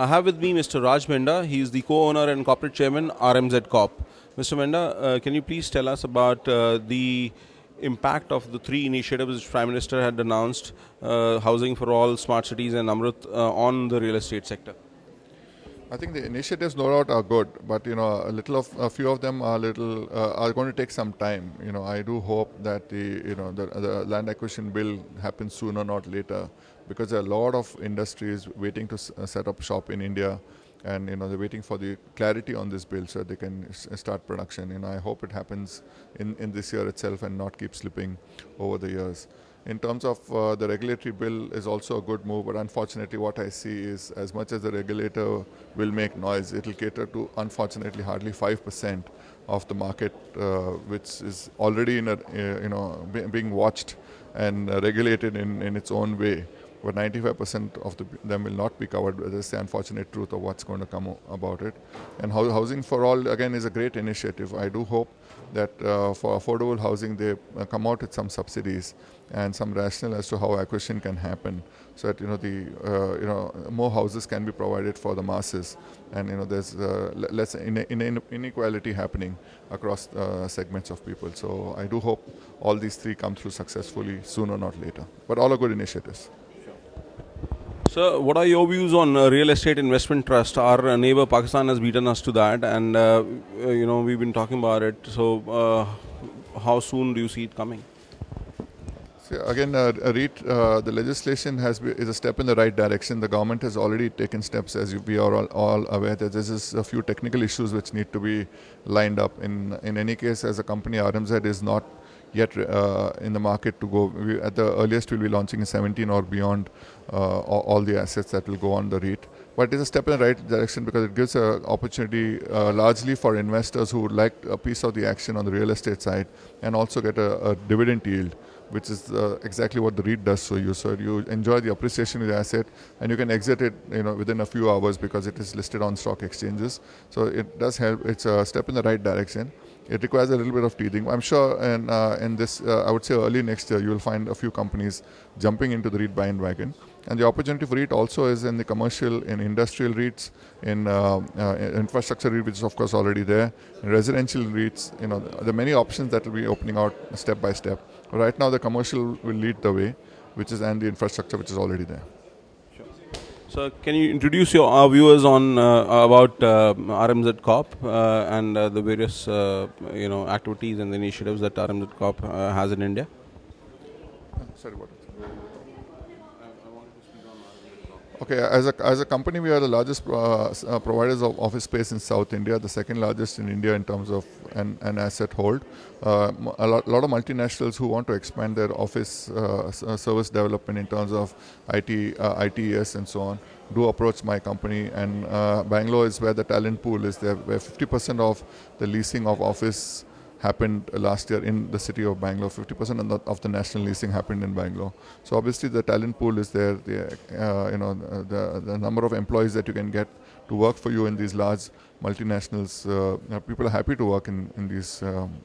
I have with me Mr. Raj Menda. He is the co-owner and corporate chairman, RMZ Corp. Mr. Menda, can you please tell us about the impact of the three initiatives which Prime Minister had announced, Housing for All, Smart Cities and Amrut, on the real estate sector? I think the initiatives, no doubt, are good, but a few of them are going to take some time. I do hope that the land acquisition bill happens sooner, not later, because there are a lot of industries waiting to set up shop in India, and they're waiting for the clarity on this bill so that they can start production. I hope it happens in this year itself and not keep slipping over the years. In terms of the regulatory bill is also a good move, but unfortunately what I see is, as much as the regulator will make noise, it will cater to, unfortunately, hardly 5% of the market, which is already being watched and regulated in its own way. But 95% of them will not be covered. That's the unfortunate truth of what's going to come about it. And Housing for All, again, is a great initiative. I do hope that for affordable housing, they come out with some subsidies and some rationale as to how acquisition can happen, so that more houses can be provided for the masses, and there's less inequality happening across segments of people. So I do hope all these three come through successfully, sooner not later. But all are good initiatives. So, what are your views on real estate investment trust? Our neighbor Pakistan has beaten us to that, and we've been talking about it. So, how soon do you see it coming? Again, the legislation is a step in the right direction. The government has already taken steps, as we are all aware, that there is a few technical issues which need to be lined up. In any case, as a company, RMZ is not yet in the market to go. At the earliest, we'll be launching in 17 or beyond all the assets that will go on the REIT. But it is a step in the right direction because it gives an opportunity largely for investors who would like a piece of the action on the real estate side and also get a dividend yield, which is exactly what the REIT does for you. So you enjoy the appreciation of the asset, and you can exit it within a few hours because it is listed on stock exchanges. So it does help. It's a step in the right direction. It requires a little bit of teething. I'm sure in this, I would say early next year, you will find a few companies jumping into the REIT bandwagon. And the opportunity for REIT also is in the commercial, in industrial REITs, in infrastructure REIT, which is of course already there, in residential REITs. There are many options that will be opening out step by step. Right now, the commercial will lead the way, and the infrastructure, which is already there. Sure. So, can you introduce our viewers on about RMZ Corp and the various activities and the initiatives that RMZ Corp has in India? Sorry, what? Okay, as a company, we are the largest providers of office space in South India, the second largest in India in terms of an asset hold. A lot of multinationals who want to expand their office service development in terms of ITES and so on do approach my company, and Bangalore is where the talent pool is there, where 50% of the leasing of office happened last year in the city of Bangalore. 50% of the national leasing happened in Bangalore. So obviously the talent pool is there. The number of employees that you can get to work for you in these large multinationals, people are happy to work in these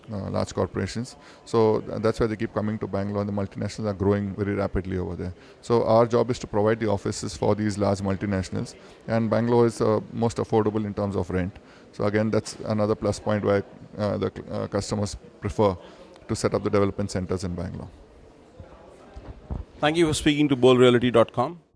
large corporations. So that's why they keep coming to Bangalore, and the multinationals are growing very rapidly over there. So our job is to provide the offices for these large multinationals, and Bangalore is most affordable in terms of rent. So again, that's another plus point why the customers prefer to set up the development centers in Bangalore. Thank you for speaking to BolREALTY.com.